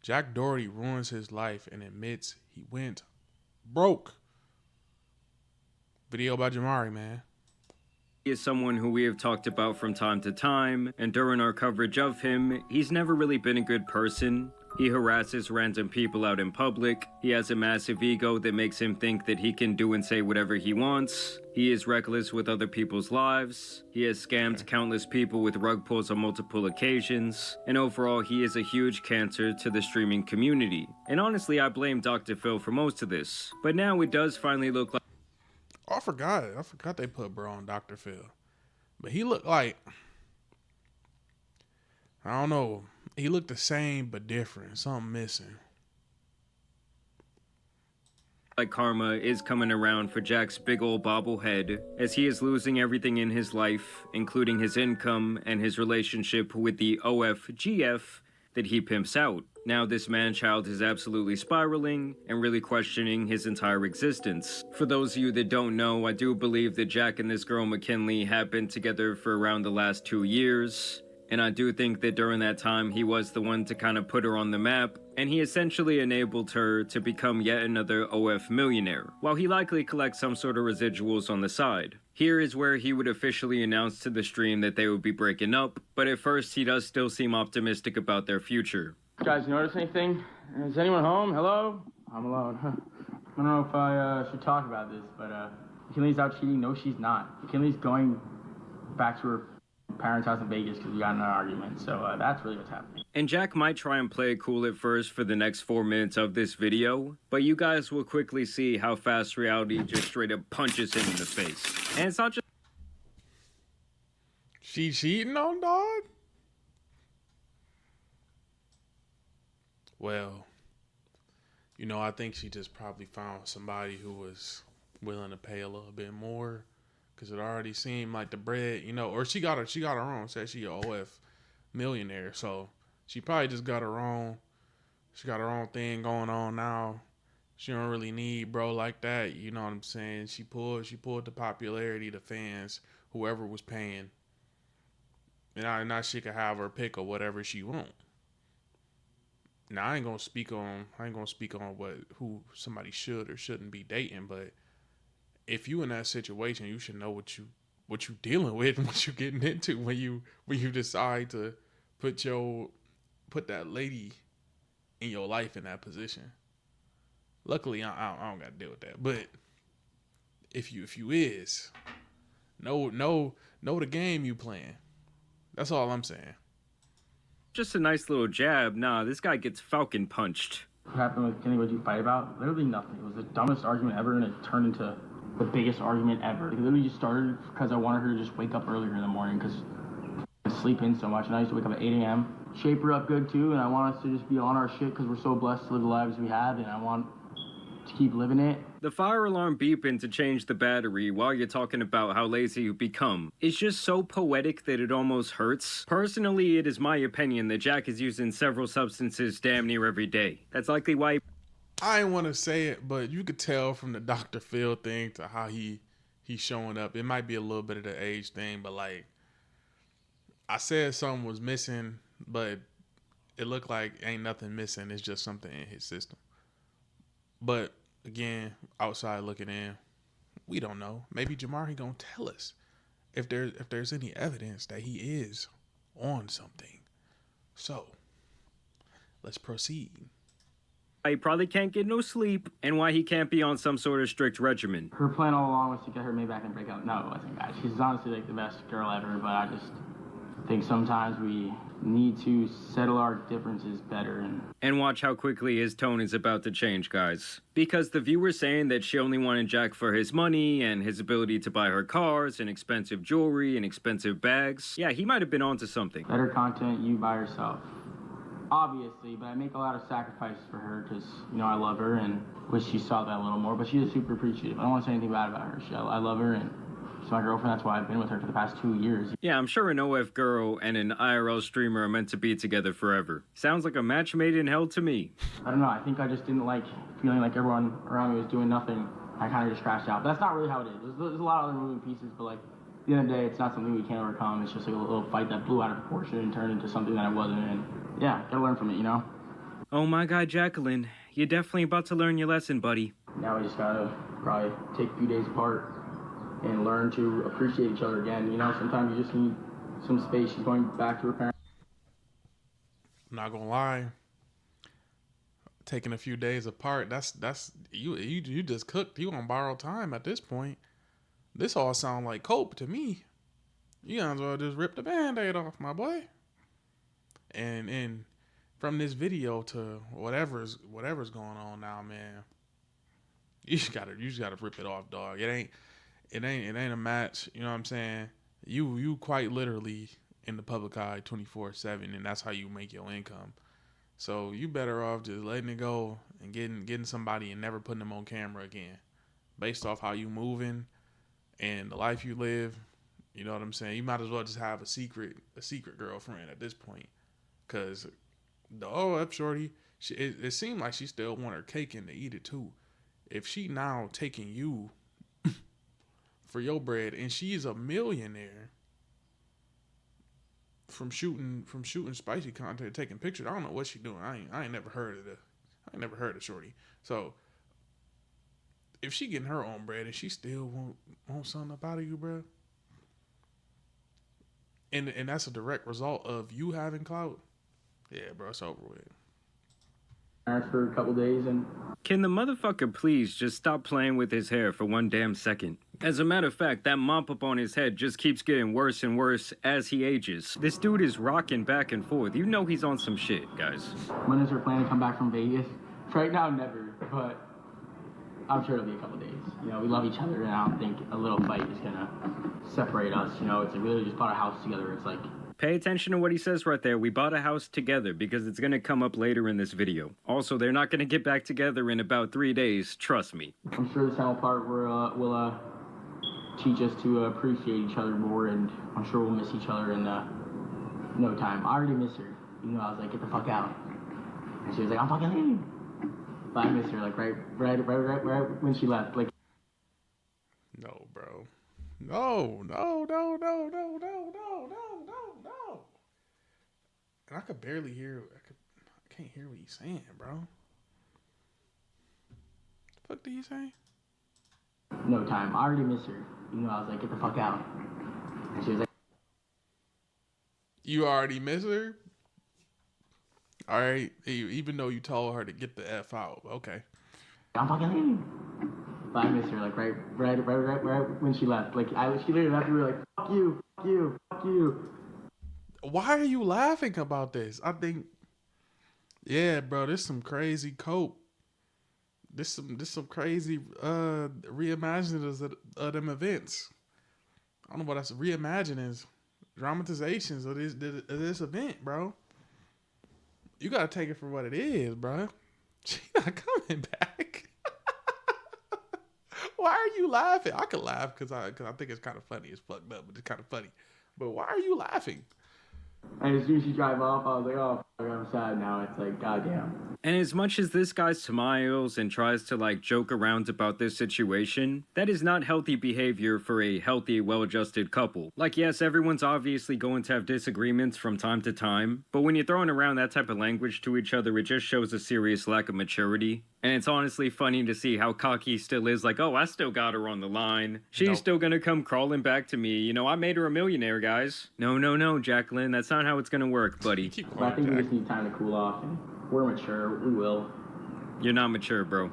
Jack Doherty ruins his life and admits he went broke. Video by Jamari, man. He is someone who we have talked about from time to time, and during our coverage of him, he's never really been a good person. He harasses random people out in public. He has a massive ego that makes him think that he can do and say whatever he wants. He is reckless with other people's lives. He has scammed countless people with rug pulls on multiple occasions. And overall, he is a huge cancer to the streaming community. And honestly, I blame Dr. Phil for most of this. But now it does finally look like... Oh, I forgot they put bro on Dr. Phil. But he looked like, I don't know. He looked the same but different. Something missing. Like karma is coming around for Jack's big old bobblehead, as he is losing everything in his life, including his income and his relationship with the OFGF that he pimps out. Now this man-child is absolutely spiraling and really questioning his entire existence. For those of you that don't know, I do believe that Jack and this girl McKinley have been together for around the last 2 years. And I do think that during that time, he was the one to kind of put her on the map, and he essentially enabled her to become yet another OF millionaire, while he likely collects some sort of residuals on the side. Here is where he would officially announce to the stream that they would be breaking up, but at first he does still seem optimistic about their future. Guys, notice anything? Is anyone home? Hello? I'm alone. I don't know if I should talk about this, but McKinley's out cheating. No, she's not. McKinley's going back to her parents' house in Vegas because we got in an argument. So that's really what's happening. And Jack might try and play it cool at first for the next 4 minutes of this video, but you guys will quickly see how fast reality just straight up punches him in the face. And it's not just... She cheating on dog? Well, you know, I think she just probably found somebody who was willing to pay a little bit more, because it already seemed like the bread, you know, or she got her own. Said she a OF millionaire, so she probably just got her own. She got her own thing going on now. She don't really need bro like that. You know what I'm saying? She pulled the popularity, the fans, whoever was paying, and now she could have her pick of whatever she want. Now I ain't gonna speak on who somebody should or shouldn't be dating, but if you in that situation, you should know what you dealing with and what you getting into when you decide to put that lady in your life in that position. Luckily, I don't got to deal with that. But if you know the game you playing. That's all I'm saying. just a nice little jab. Nah, this guy gets falcon punched. What happened with Kenny? What did you fight about? Literally nothing. It was the dumbest argument ever, and it turned into the biggest argument ever. It literally just started because I wanted her to just wake up earlier in the morning because I sleep in so much, and I used to wake up at 8 a.m. Shape her up good too, and I want us to just be on our shit because we're so blessed to live the lives we have, and I want to keep living it. The fire alarm beeping to change the battery while you're talking about how lazy you become is just so poetic that it almost hurts. Personally, it is my opinion that Jack is using several substances damn near every day. That's likely why I didn't want to say it, but you could tell from the Dr. Phil thing to how he's showing up. It might be a little bit of the age thing, but like I said something was missing, but it looked like ain't nothing missing. It's just something in his system. But again, outside looking in, we don't know. Maybe Jamari gonna tell us if there's any evidence that he is on something. So let's proceed. he probably can't get no sleep and why he can't be on some sort of strict regimen. Her plan all along was to get her made back and break up. No, it wasn't, guys. She's honestly like the best girl ever, but I just think sometimes we need to settle our differences better. And watch how quickly his tone is about to change, guys. Because the viewer's saying that she only wanted Jack for his money and his ability to buy her cars and expensive jewelry and expensive bags. Yeah, he might have been onto something. Better content you by yourself. Obviously, but I make a lot of sacrifices for her because, you know, I love her and wish she saw that a little more, but she's super appreciative. I don't want to say anything bad about her. I love her and she's my girlfriend. That's why I've been with her for the past 2 years. Yeah, I'm sure an OF girl and an IRL streamer are meant to be together forever. Sounds like a match made in hell to me. I don't know. I think I just didn't like feeling like everyone around me was doing nothing. I kind of just crashed out. But that's not really how it is. There's a lot of other moving pieces, but like at the end of the day, it's not something we can't overcome. It's just like a little fight that blew out of proportion and turned into something that I wasn't in. Yeah, gotta learn from it, you know? Oh my God, Jacqueline, you're definitely about to learn your lesson, buddy. Now we just gotta probably take a few days apart and learn to appreciate each other again. You know, sometimes you just need some space. She's going back to her parents. I'm not gonna lie. Taking a few days apart, that's you just cooked. You on borrowed time at this point. This all sound like cope to me. You might as well just rip the band-aid off, my boy. And from this video to whatever's going on now, man. You just gotta rip it off, dog. It ain't a match. You know what I'm saying? You quite literally in the public eye 24/7, and that's how you make your income. So you better off just letting it go and getting somebody and never putting them on camera again, based off how you moving and the life you live. You know what I'm saying? You might as well just have a secret girlfriend at this point, cause the OF shorty, it seemed like she still want her cake and to eat it too. If she now taking you for your bread, and she's a millionaire from shooting spicy content, taking pictures. I don't know what she doing. I ain't never heard of shorty. So if she getting her own bread and she still want something up out of you, bro, and that's a direct result of you having clout, yeah, bro, it's over with. For a couple days, and Can the motherfucker please just stop playing with his hair for one damn second? As a matter of fact, that mop up on his head just keeps getting worse and worse as he ages. This dude is rocking back and forth. You know he's on some shit, guys. when is her plan to come back from Vegas? Right now, never, but I'm sure it'll be a couple days. You know, we love each other, and I don't think a little fight is gonna separate us. You know, it's like we really just bought a house together. It's like, Pay attention to what he says right there. We bought a house together, because it's going to come up later in this video. Also, they're not going to get back together in about 3 days. Trust me. I'm sure this final part will teach us to appreciate each other more, and I'm sure we'll miss each other in no time. I already miss her. You know, I was like, get the fuck out. And she was like, I'm fucking leaving. But I miss her, like, right when she left. Like, No, bro. No. And I could barely hear. I can't hear what he's saying, bro. The fuck did he say? no time. I already miss her. You know, I was like, get the fuck out. And she was like, You already miss her? All right. Even though you told her to get the F out. Okay. I'm fucking leaving. But I miss her, like, right when she left. Like, she literally left, and we were like, fuck you. Why are you laughing about this? I think, yeah, bro, this some crazy cope. This some crazy reimaginings of them events. I don't know what that's reimaginings, dramatizations of this event, bro. You gotta take it for what it is, bro. She not coming back. Why are you laughing? I could laugh because I think it's kind of funny. It's fucked up, but it's kind of funny. But why are you laughing? And as soon as she drive off, I was like, oh, fuck, I'm sad now. It's like, goddamn. And as much as this guy smiles and tries to like joke around about this situation, that is not healthy behavior for a healthy, well-adjusted couple. Like, yes, everyone's obviously going to have disagreements from time to time, but when you're throwing around that type of language to each other, it just shows a serious lack of maturity. And it's honestly funny to see how cocky he still is, like, oh, I still got her on the line. She's still gonna come crawling back to me. You know, I made her a millionaire, guys. No, Jacqueline, that's not how it's gonna work, buddy. But I think we just need time to cool off, and we're mature. We will. You're not mature, bro.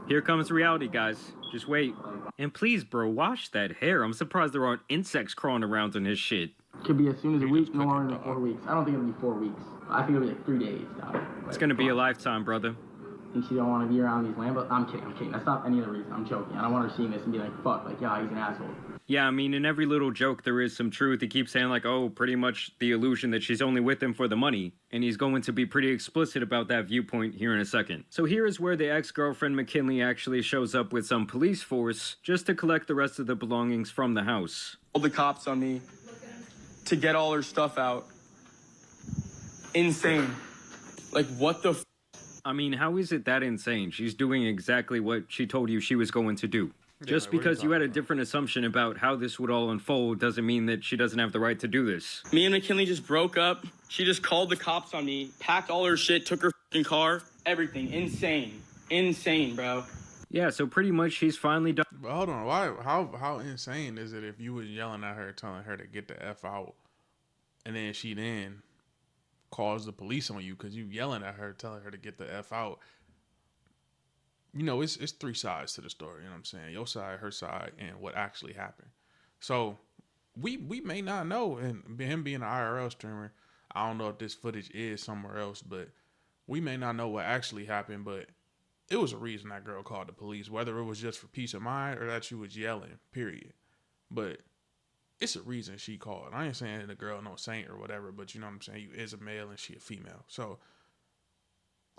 Here comes reality, guys. Just wait. And please, bro, wash that hair. I'm surprised there aren't insects crawling around on his shit. Could be as soon as a week, no cooking, longer than dog. 4 weeks. I don't think it'll be 4 weeks. I think it'll be like 3 days, dog. It's gonna be a lifetime, brother. Think she don't want to be around these Lambos? I'm kidding. That's not any other reason. I'm joking. I don't want her seeing this and be like, fuck, like, yeah, he's an asshole. Yeah, I mean, in every little joke, there is some truth. He keeps saying, like, oh, pretty much the illusion that she's only with him for the money. And he's going to be pretty explicit about that viewpoint here in a second. So here is where the ex-girlfriend McKinley actually shows up with some police force just to collect the rest of the belongings from the house. Called the cops on me to get all her stuff out. Insane. Like, what the I mean, how is it that insane? She's doing exactly what she told you she was going to do. Just like, what are you because you had a talking about? different assumption about how this would all unfold doesn't mean that she doesn't have the right to do this. Me and McKinley just broke up. She just called the cops on me, packed all her shit, took her car. Everything. Insane, bro. Yeah, so pretty much she's finally done. But hold on, why? How insane is it if you was yelling at her, telling her to get the f out, and then she calls the police on you because you yelling at her, telling her to get the f out? You know, it's three sides to the story. You know what I'm saying? Your side, her side, and what actually happened. So we may not know, and him being an IRL streamer, I don't know if this footage is somewhere else, but we may not know what actually happened, but it was a reason that girl called the police, whether it was just for peace of mind or that she was yelling, period. But it's a reason she called. I ain't saying the girl no saint or whatever, but you know what I'm saying? You is a male and she a female. So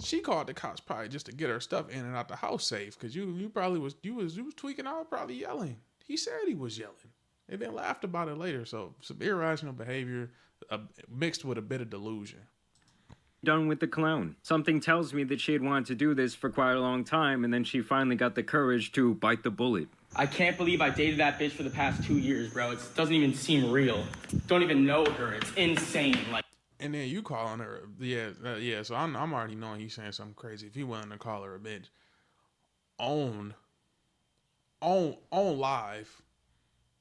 she called the cops probably just to get her stuff in and out the house safe, because you probably was tweaking out, probably yelling. He said he was yelling and then laughed about it later. So some irrational behavior mixed with a bit of delusion. Done with the clown. Something tells me that she had wanted to do this for quite a long time, and then she finally got the courage to bite the bullet. I can't believe I dated that bitch for the past 2 years, bro. It doesn't even seem real. Don't even know her. It's insane. Like. And then you calling her, yeah. So I'm already knowing he's saying something crazy. If he willing to call her a bitch on live,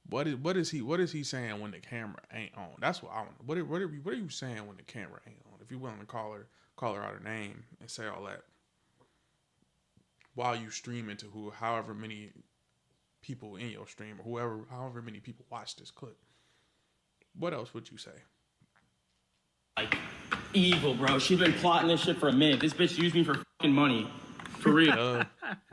what is he saying when the camera ain't on? That's what I want. What are you saying when the camera ain't on? If you willing to call her out her name and say all that while you streaming to however many people in your stream or however many people watch this clip, what else would you say? Like, evil, bro. She's been plotting this shit for a minute. This bitch used me for fucking money. For real.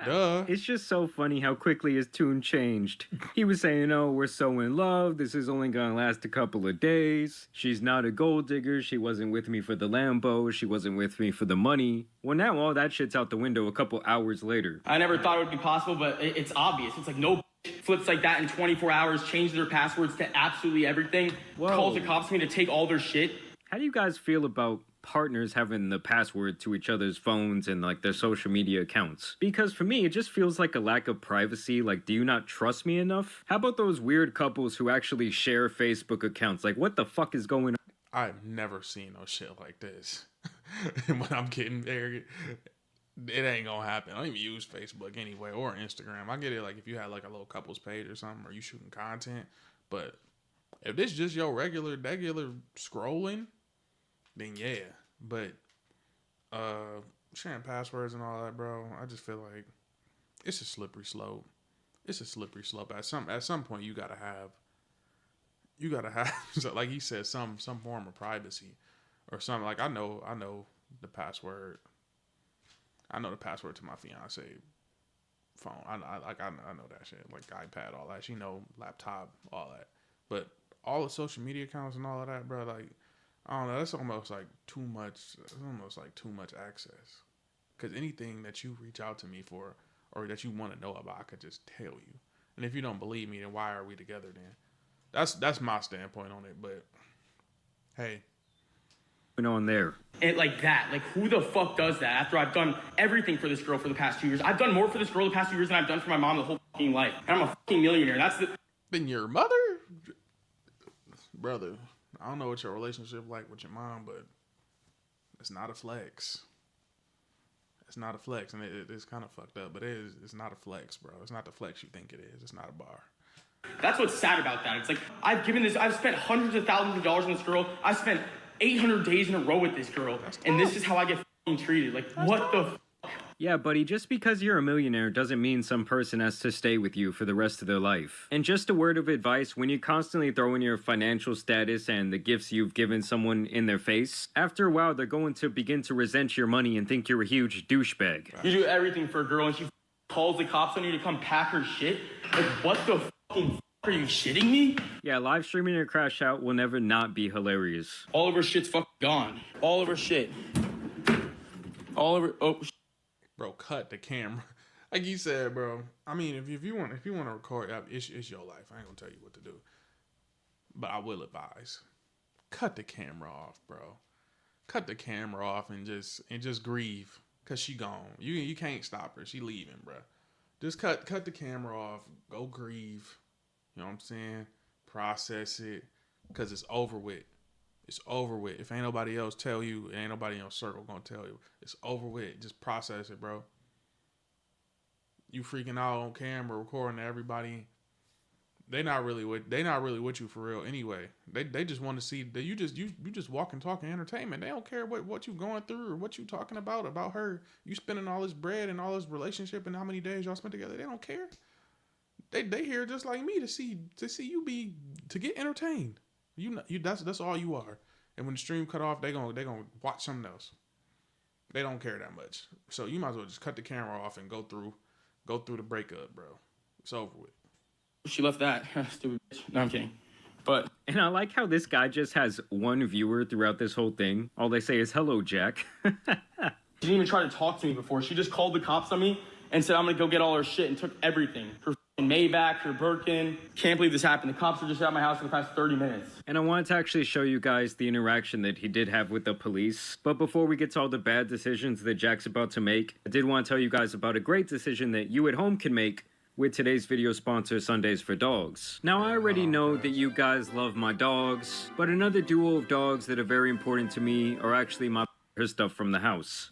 Duh. It's just so funny how quickly his tune changed. He was saying, oh, we're so in love. This is only gonna last a couple of days. She's not a gold digger. She wasn't with me for the Lambo. She wasn't with me for the money. Well, now all that shit's out the window a couple hours later. I never thought it would be possible, but it's obvious. It's like no flips like that in 24 hours, changes their passwords to absolutely everything, calls the cops to me to take all their shit. How do you guys feel about partners having the password to each other's phones and like their social media accounts? Because for me, it just feels like a lack of privacy. Like, do you not trust me enough? How about those weird couples who actually share Facebook accounts? Like, what the fuck is going on? I've never seen no shit like this. And when I'm getting arrogant, it ain't gonna happen. I don't even use Facebook anyway or Instagram. I get it like if you had like a little couples page or something, or you shooting content. But if this just your regular scrolling, then yeah. But sharing passwords and all that, bro, I just feel like it's a slippery slope. It's a slippery slope. At some point you gotta have so like he said, some form of privacy or something. Like I know the password. I know the password to my fiance phone. I know that shit. Like iPad, all that. She know laptop, all that. But all the social media accounts and all of that, bro, like I don't know, that's almost like too much. It's almost like too much access. Because anything that you reach out to me for or that you want to know about, I could just tell you. And if you don't believe me, then why are we together then? That's my standpoint on it. But hey, On there. And like that, like who the fuck does that after I've done everything for this girl for the past 2 years? I've done more for this girl the past 2 years than I've done for my mom the whole fucking life. And I'm a fucking millionaire. That's the. Then your mother, brother. I don't know what your relationship like with your mom, but it's not a flex. It's not a flex, and it's kind of fucked up. But it's not a flex, bro. It's not the flex you think it is. It's not a bar. That's what's sad about that. It's like I've spent hundreds of thousands of dollars on this girl. I've spent 800 days in a row with this girl, and this is how I get fucking treated. Like what the. Yeah, buddy, just because you're a millionaire doesn't mean some person has to stay with you for the rest of their life. And just a word of advice, when you constantly throw in your financial status and the gifts you've given someone in their face, after a while they're going to begin to resent your money and think you're a huge douchebag. You do everything for a girl and she calls the cops on you to come pack her shit? Like what the fucking are you shitting me? Yeah, live streaming your crash out will never not be hilarious. All of her shit's fucking gone. All of her shit. All of her... Oh, bro, cut the camera. Like you said, bro. I mean, if you want to record, it's your life. I ain't gonna tell you what to do, but I will advise: cut the camera off, bro. Cut the camera off and just grieve, cause she gone. You can't stop her. She leaving, bro. Just cut the camera off. Go grieve. You know what I'm saying? Process it, cause it's over with. It's over with. If ain't nobody else tell you, ain't nobody in your circle gonna tell you. It's over with. Just process it, bro. You freaking out on camera, recording to everybody. They not really with you for real anyway. They just want to see that you just walk and talk in entertainment. They don't care what you going through or what you talking about her. You spending all this bread and all this relationship and how many days y'all spent together. They don't care. They here just like me to see you to get entertained. That's all you are. And when the stream cut off, they gonna watch something else. They don't care that much. So you might as well just cut the camera off and go through the breakup, bro. It's over with. She left that. Stupid bitch. No, I'm kidding. But And I like how this guy just has one viewer throughout this whole thing. All they say is, hello, Jack. she didn't even try to talk to me before. She just called the cops on me and said I'm gonna go get all her shit and took everything. Her Maybach, her Birkin. Can't believe this happened. The cops were just at my house for the past 30 minutes. And I wanted to actually show you guys the interaction that he did have with the police. But before we get to all the bad decisions that Jack's about to make, I did want to tell you guys about a great decision that you at home can make with today's video sponsor, Sundays for Dogs. Now, I already know that you guys love my dogs, but another duo of dogs that are very important to me are actually her stuff from the house.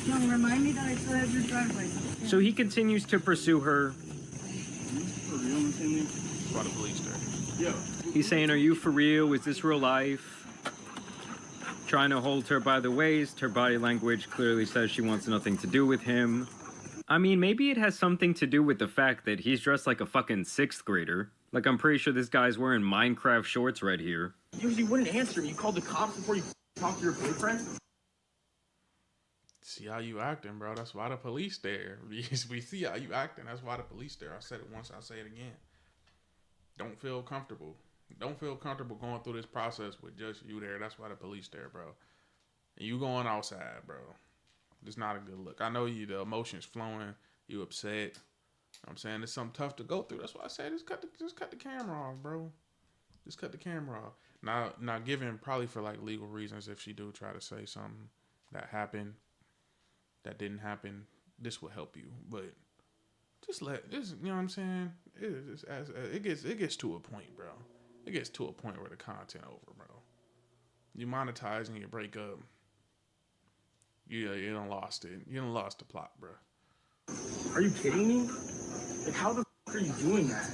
Young, remind me that I still have your driveway. So he continues to pursue her. For real, Miss By the police there. Yeah. He's saying, are you for real? Is this real life? Trying to hold her by the waist. Her body language clearly says she wants nothing to do with him. I mean, maybe it has something to do with the fact that he's dressed like a fucking 6th grader. Like, I'm pretty sure this guy's wearing Minecraft shorts right here. You usually wouldn't answer me. You called the cops before you talked to your boyfriend? See how you acting, bro. That's why the police there. We see how you acting. That's why the police there. I said it once, I'll say it again. Don't feel comfortable. Don't feel comfortable going through this process with just you there. That's why the police there, bro. And you going outside, bro. It's not a good look. I know the emotions flowing. You upset. You know what I'm saying? It's something tough to go through. That's why I said just cut the camera off, bro. Just cut the camera off. Now given probably for like legal reasons, if she do try to say something that happened, that didn't happen, this will help you. But just let this, you know what I'm saying? It gets to a point, bro. It gets to a point where the content over, bro. You monetizing your breakup. You done lost it. You done lost the plot, bro. Are you kidding me? Like, how the f are you doing that?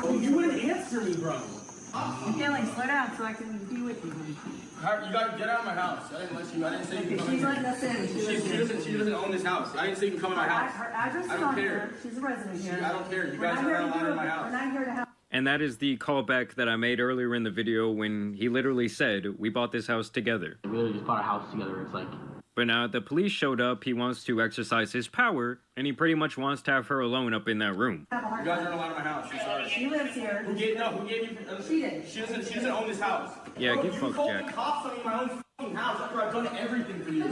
Oh, you wouldn't answer me, bro. You can't like slow down so I can be with you. You gotta get out of my house. I didn't let you. I didn't say you can come She's in. letting us in. She doesn't own this house. I didn't say you can come in my house. Her address is I don't on care. here. She's a resident here. I don't care. You We're guys not are here not to allowed do in my it. house. We're not here to help. And that is the callback that I made earlier in the video when he literally said, we bought this house together. We literally just bought a house together. It's like... But now the police showed up, he wants to exercise his power, and he pretty much wants to have her alone up in that room. You guys aren't allowed in my house. I'm sorry. She lives here. Who gave you... She did. She doesn't own this house. Yeah, Bro, get fucked, you called Jack. the cops on me in my own f***ing house after I've done everything for you.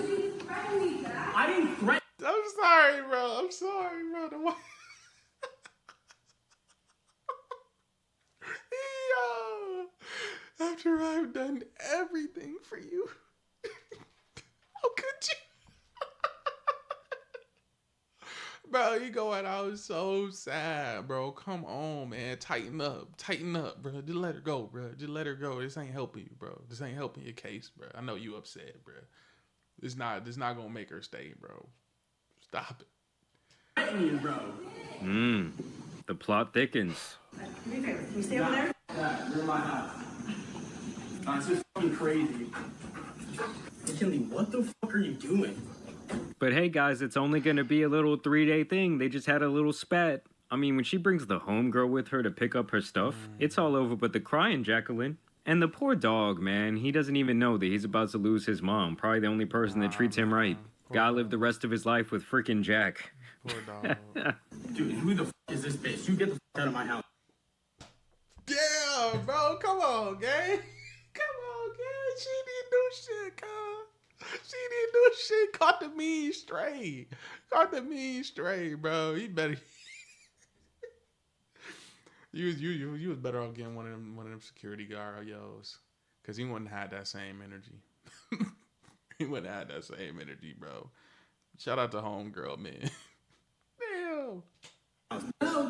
I didn't threaten... I'm sorry, bro. I'm sorry, bro. Yo, after I've done everything for you, how could you? Bro, you going out so sad, bro. Come on, man. Tighten up, bro. Just let her go, bro. Just let her go. This ain't helping you, bro. This ain't helping your case, bro. I know you upset, bro. This not gonna make her stay, bro. Stop it. bro. The plot thickens. Do me a favor. Can you stay over there? Yeah, you're in my house. It's just fucking crazy. McKinley, what the fuck are you doing? But hey guys, it's only gonna be a little 3-day thing. They just had a little spat. I mean, when she brings the homegirl with her to pick up her stuff, it's all over but the crying Jacqueline. And the poor dog, man, he doesn't even know that he's about to lose his mom. Probably the only person that treats him right. Gotta live the rest of his life with freaking Jack. Poor dog. Dude, who the fuck is this bitch? You get the fuck out of my house. Damn, bro. Come on, gang. Come on, gang. She didn't do shit, cuz. She didn't do shit. Caught the mean straight. Caught the mean straight, bro. You better. You was better off getting one of them security guard yos, cause he wouldn't have had that same energy. He wouldn't have had that same energy, bro. Shout out to homegirl, man. Damn.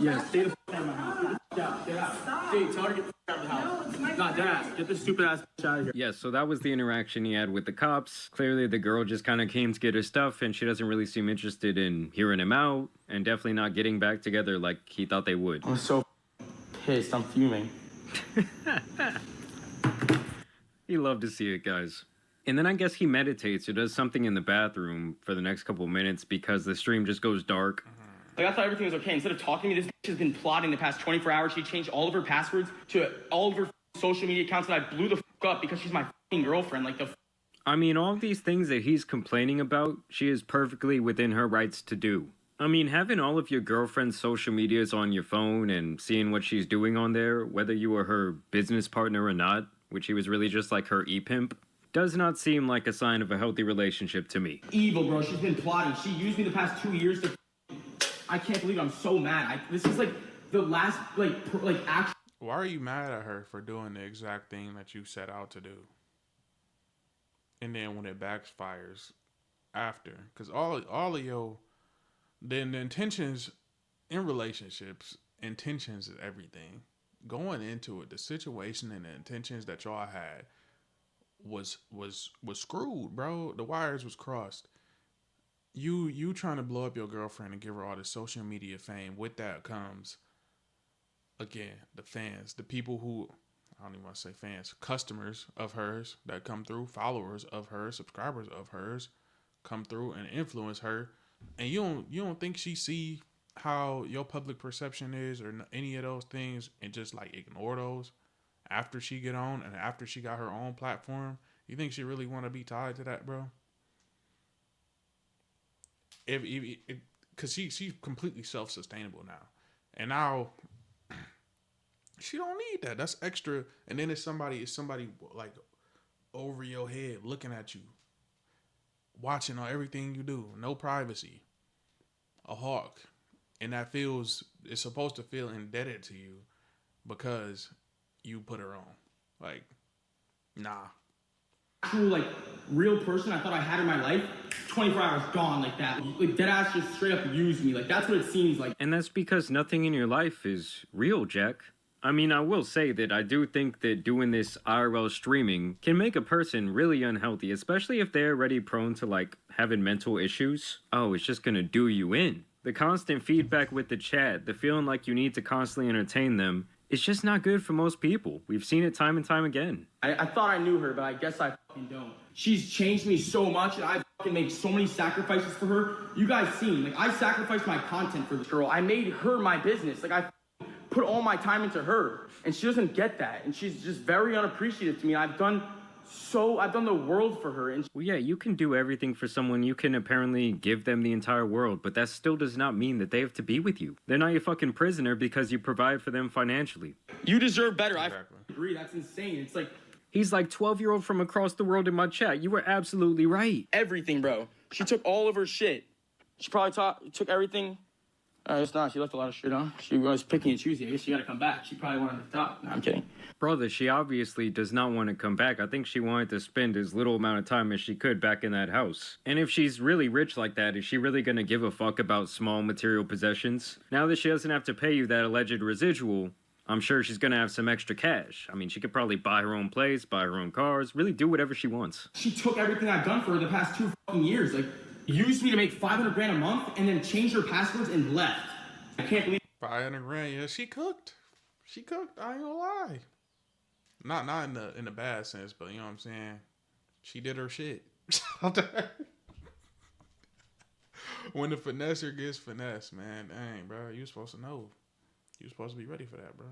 Yeah, stay the fuck out of my house. out. Get out. Stop. Dude, tell her to get the out of the house. No, it's my Not dead ass. Get this stupid ass out of here. Yes, so that was the interaction he had with the cops. Clearly, the girl just kind of came to get her stuff, and she doesn't really seem interested in hearing him out, and definitely not getting back together like he thought they would. I'm so pissed. I'm fuming. You love to see it, guys. And then I guess he meditates or does something in the bathroom for the next couple of minutes because the stream just goes dark. Like, I thought everything was okay. Instead of talking to me, this bitch has been plotting the past 24 hours. She changed all of her passwords to all of her social media accounts that I blew the up because she's my girlfriend. Like, I mean, all of these things that he's complaining about, she is perfectly within her rights to do. I mean, having all of your girlfriend's social medias on your phone and seeing what she's doing on there, whether you were her business partner or not, which he was really just like her e-pimp, does not seem like a sign of a healthy relationship to me. evil, bro. She's been plotting. She used me the past 2 years to. I can't believe it. I'm so mad. This is like the last, actual. Why are you mad at her for doing the exact thing that you set out to do? And then when it backfires after, because all of your the intentions in relationships, intentions is everything. Going into it, the situation and the intentions that y'all had was screwed, bro. The wires was crossed. You trying to blow up your girlfriend and give her all this social media fame. With that comes, again, the fans, the people who, I don't even want to say fans, customers of hers that come through, followers of hers, subscribers of hers come through and influence her. And you don't think she see how your public perception is or any of those things and just like ignore those after she get on and after she got her own platform? You think she really want to be tied to that, bro? Because she's completely self-sustainable now. And now she don't need that. That's extra. And then it's somebody like over your head looking at you, watching on everything you do. No privacy. A hawk. And that it's supposed to feel indebted to you because you put her on. Like, nah. Actual, real person I thought I had in my life, 24 hours gone like that. Like, dead ass just straight up used me. Like, that's what it seems like. And that's because nothing in your life is real, Jack. I mean, I will say that I do think that doing this IRL streaming can make a person really unhealthy, especially if they're already prone to, having mental issues. Oh, it's just gonna do you in. The constant feedback with the chat, the feeling like you need to constantly entertain them, it's just not good for most people. We've seen it time and time again. I thought I knew her, but I guess I fucking don't. She's changed me so much, and I fucking made so many sacrifices for her. You guys seen, I sacrificed my content for this girl. I made her my business. I put all my time into her, and she doesn't get that, and she's just very unappreciative to me. I've done the world for her. And well, yeah, you can do everything for someone. You can apparently give them the entire world, but that still does not mean that they have to be with you. They're not your fucking prisoner because you provide for them financially. You deserve better. Exactly. I agree. That's insane. It's like He's like 12-year-old from across the world in my chat. You were absolutely right. everything, bro. She took all of her shit. She probably took everything. It's not. She left a lot of shit on. She was picking and choosing. I guess she got to come back. She probably wanted to talk. No, I'm kidding. Brother, she obviously does not want to come back. I think she wanted to spend as little amount of time as she could back in that house. And if she's really rich like that, is she really going to give a fuck about small material possessions? Now that she doesn't have to pay you that alleged residual, I'm sure she's going to have some extra cash. I mean, she could probably buy her own place, buy her own cars, really do whatever she wants. She took everything I've done for her the past 2 fucking years. Used me to make $500 grand a month and then changed her passwords and left. I can't believe 500 grand. Yeah, she cooked. I ain't gonna lie. Not in the bad sense, but you know what I'm saying. She did her shit. When the finesser gets finesse, man, dang, bro, you supposed to know. You supposed to be ready for that, bro.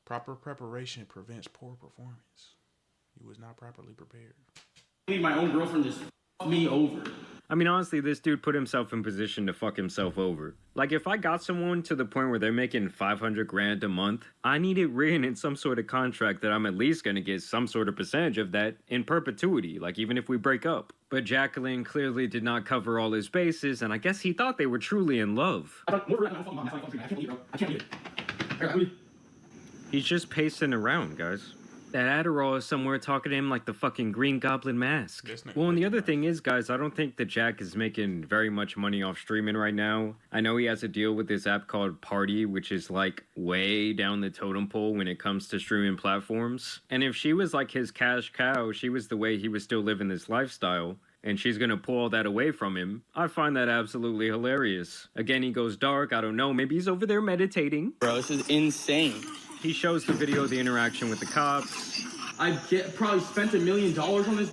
Proper preparation prevents poor performance. You was not properly prepared. my own girlfriend just fucked me over. I mean, honestly, this dude put himself in position to fuck himself over. Like, if I got someone to the point where they're making 500 grand a month, I need it written in some sort of contract that I'm at least going to get some sort of percentage of that in perpetuity, like even if we break up. But Jacqueline clearly did not cover all his bases, and I guess he thought they were truly in love. I can't believe it. He's just pacing around, guys. That Adderall is somewhere talking to him like the fucking Green Goblin mask. Well, and the other thing is, guys, I don't think that Jack is making very much money off streaming right now. I know he has a deal with this app called Party, which is like way down the totem pole when it comes to streaming platforms. And if she was like his cash cow, she was the way he was still living this lifestyle, and she's gonna pull all that away from him, I find that absolutely hilarious. Again, he goes dark, I don't know, maybe he's over there meditating. Bro, this is insane. He shows the video of the interaction with the cops. Probably spent $1 million on this.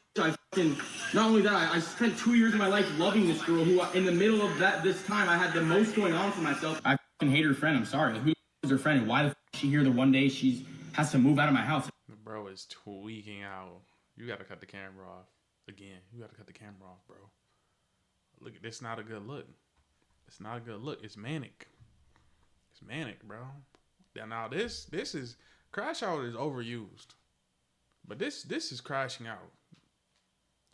Not only that, I spent 2 years of my life loving this girl who, in the middle of this time, I had the most going on for myself. I hate her friend, I'm sorry. Who is her friend, and why the is she here the one day she has to move out of my house? The bro is tweaking out. You gotta cut the camera off. Again, you gotta cut the camera off, bro. Look, this not a good look. It's not a good look. It's manic. It's manic, bro. Now this is crash out is overused, but this is crashing out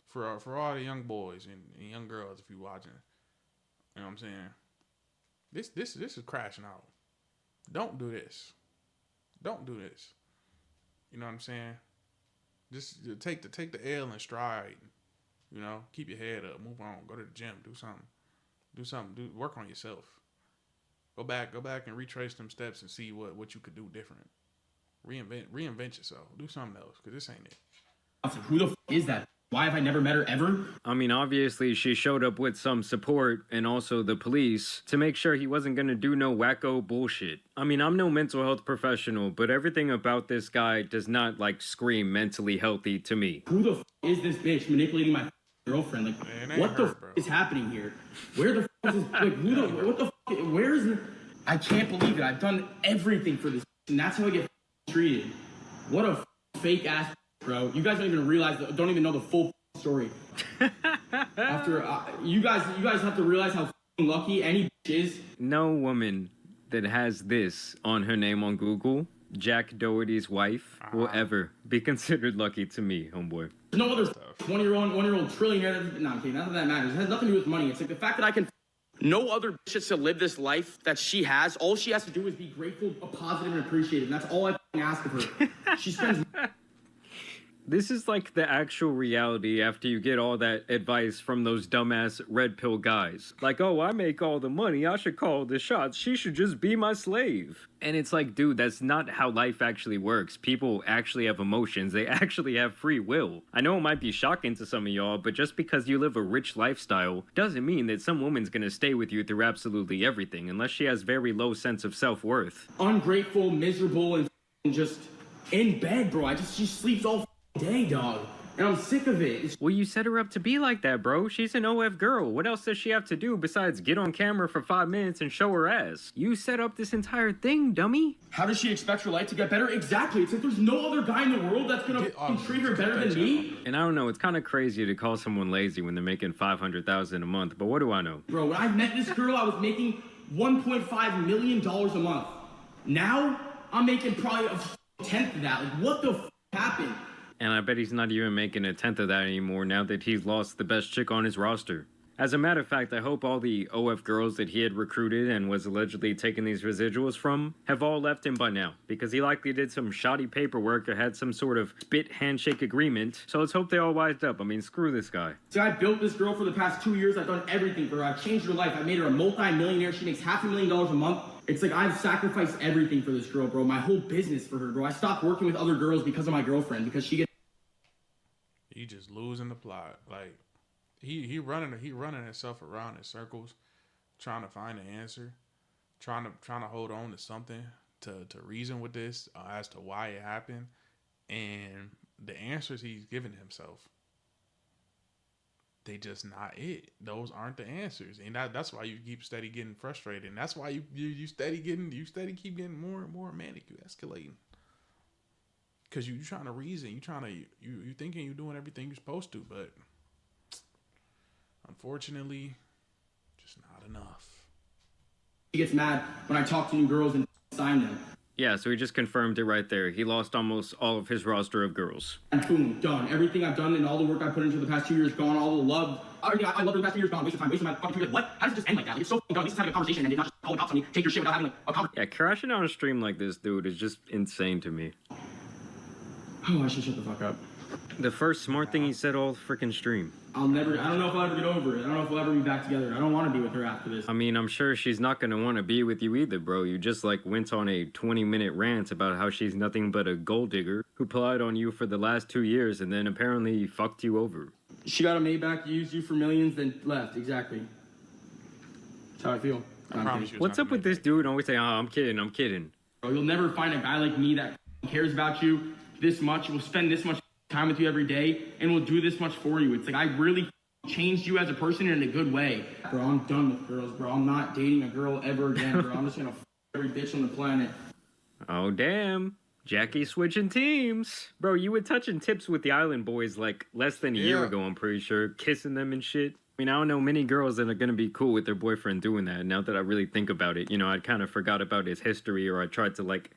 for all the young boys and young girls if you watching. You know what I'm saying? This is crashing out. Don't do this. Don't do this. You know what I'm saying? Just take the L in stride. You know, keep your head up. Move on. Go to the gym. Do something. Work on yourself. Go back and retrace them steps and see what you could do different. Reinvent yourself. Do something else, because this ain't it. Who the is that? Why have I never met her ever? I mean, obviously, she showed up with some support and also the police to make sure he wasn't gonna do no wacko bullshit. I mean, I'm no mental health professional, but everything about this guy does not, like, scream mentally healthy to me. Who the is this bitch manipulating my girlfriend? Like, man, what the is happening here? Where the is this? Like, who the, what the where is it? I can't believe it. I've done everything for this, and that's how I get treated. What a fake ass, bro. You guys don't even realize, don't even know the full story. After you guys have to realize how lucky any bitch is. No woman that has this on her name on Google, Jack Doherty's wife, will ever be considered lucky to me, homeboy. There's no other 1-year-old trillionaire. No, I'm kidding. None of that matters. It has nothing to do with money. It's like the fact that I can. No other bitch gets to live this life that she has. All she has to do is be grateful, positive, and appreciative. And that's all I ask of her. She spends. This is like the actual reality after you get all that advice from those dumbass red pill guys. Like, oh, I make all the money, I should call the shots, she should just be my slave. And it's like, dude, that's not how life actually works. People actually have emotions, they actually have free will. I know it might be shocking to some of y'all, but just because you live a rich lifestyle doesn't mean that some woman's gonna stay with you through absolutely everything, unless she has very low sense of self-worth. Ungrateful, miserable, and just in bed, bro. She sleeps all day, dog, and I'm sick of it. Well, you set her up to be like that, bro. She's an OF girl. What else does she have to do besides get on camera for 5 minutes and show her ass? You set up this entire thing, dummy. How does she expect her life to get better? Exactly. It's like there's no other guy in the world that's gonna treat her better than me. And I don't know, it's kind of crazy to call someone lazy when they're making $500,000 a month, but what do I know? Bro, when I met this girl, I was making $1.5 million a month. Now, I'm making probably a tenth of that. Like, what the happened? And I bet he's not even making a tenth of that anymore now that he's lost the best chick on his roster. As a matter of fact, I hope all the OF girls that he had recruited and was allegedly taking these residuals from have all left him by now, because he likely did some shoddy paperwork or had some sort of spit handshake agreement. So let's hope they all wised up. I mean, screw this guy. So I built this girl for the past 2 years. I've done everything for her. I've changed her life. I made her a multi-millionaire. She makes $500,000 a month. It's like I've sacrificed everything for this girl, bro. My whole business for her, bro. I stopped working with other girls because of my girlfriend, because she gets. He just losing the plot. Like he running himself around in circles, trying to find an answer, trying to hold on to something to reason with this as to why it happened, and the answers he's giving himself, they just not it. Those aren't the answers, and that's why you keep steady getting frustrated. And that's why you steady keep getting more and more manic. You escalating. Because you trying to reason, you thinking you're doing everything you're supposed to, but unfortunately, just not enough. She gets mad when I talk to new girls and sign them. Yeah, so he just confirmed it right there. He lost almost all of his roster of girls. And boom, done. Everything I've done and all the work I put into the past 2 years gone. All the love. I love the past 2 years gone. Waste of time. Waste of my fucking 2 years. What? How does it just end like that? Like, it's so done. At least having a conversation and not just call the cops on me. Take your shit without having like a conversation. Yeah, crashing on a stream like this, dude, is just insane to me. Oh, I should shut the fuck up. The first smart thing he said all freaking stream. I don't know if I'll ever get over it. I don't know if we'll ever be back together. I don't want to be with her after this. I mean, I'm sure she's not gonna want to be with you either, bro. You just like went on a 20-minute rant about how she's nothing but a gold digger who plied on you for the last 2 years and then apparently fucked you over. She got a Maybach, used you for millions, then left. Exactly. That's how I feel. I promise you. it's What's not up with gonna this dude always saying, oh, I'm kidding. Bro, you'll never find a guy like me that cares about you this much, will spend this much time with you every day, and will do this much for you. It's like I really changed you as a person in a good way. Bro, I'm done with girls, bro. I'm not dating a girl ever again, bro. I'm just gonna every bitch on the planet. Oh, damn. Jackie switching teams. Bro, you were touching tips with the Island Boys like less than a year ago, I'm pretty sure. Kissing them and shit. I mean, I don't know many girls that are going to be cool with their boyfriend doing that. Now that I really think about it, you know, I'd kind of forgot about his history, or I tried to, like,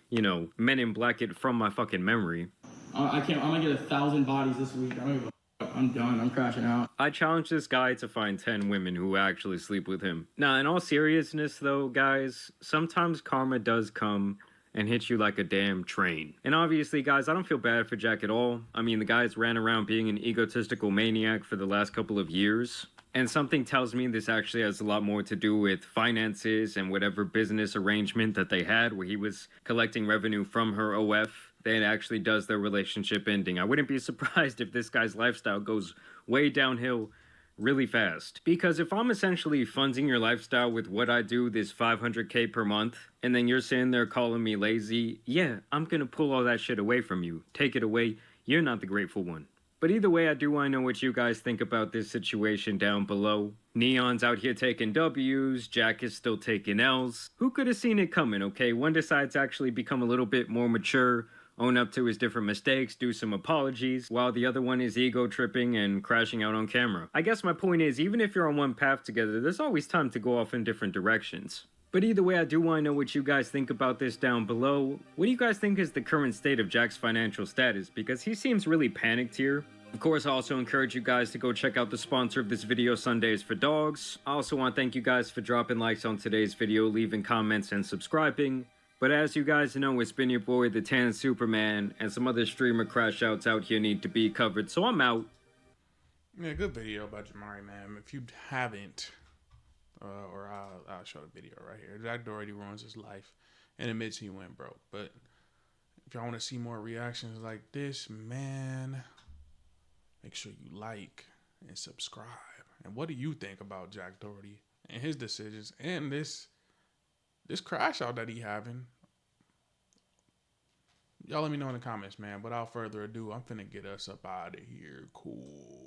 you know, Men in Black it from my fucking memory. I can't. I'm gonna get 1,000 bodies this week. I don't give a fuck. I'm done. I'm crashing out. I challenge this guy to find 10 women who actually sleep with him. Now, in all seriousness, though, guys, sometimes karma does come and hit you like a damn train. And obviously, guys, I don't feel bad for Jack at all. I mean, the guy's ran around being an egotistical maniac for the last couple of years. And something tells me this actually has a lot more to do with finances and whatever business arrangement that they had where he was collecting revenue from her OF than it actually does their relationship ending. I wouldn't be surprised if this guy's lifestyle goes way downhill really fast. Because if I'm essentially funding your lifestyle with what I do, this $500K per month, and then you're sitting there calling me lazy, yeah, I'm gonna pull all that shit away from you. Take it away. You're not the grateful one. But either way, I do want to know what you guys think about this situation down below. Neon's out here taking W's, Jack is still taking L's. Who could have seen it coming, okay? One decides to actually become a little bit more mature, own up to his different mistakes, do some apologies, while the other one is ego tripping and crashing out on camera. I guess my point is, even if you're on one path together, there's always time to go off in different directions. But either way, I do want to know what you guys think about this down below. What do you guys think is the current state of Jack's financial status? Because he seems really panicked here. Of course, I also encourage you guys to go check out the sponsor of this video, Sundays for Dogs. I also want to thank you guys for dropping likes on today's video, leaving comments, and subscribing. But as you guys know, it's been your boy, the Tan Superman, and some other streamer crash outs out here need to be covered, so I'm out. Yeah, good video by Jamari, man. If you haven't, or I'll show the video right here. Jack Doherty ruins his life and admits he went broke. But if y'all want to see more reactions like this, man, make sure you like and subscribe. And what do you think about Jack Doherty and his decisions and this crash out that he having? Y'all let me know in the comments, man. Without further ado, I'm finna get us up out of here. Cool.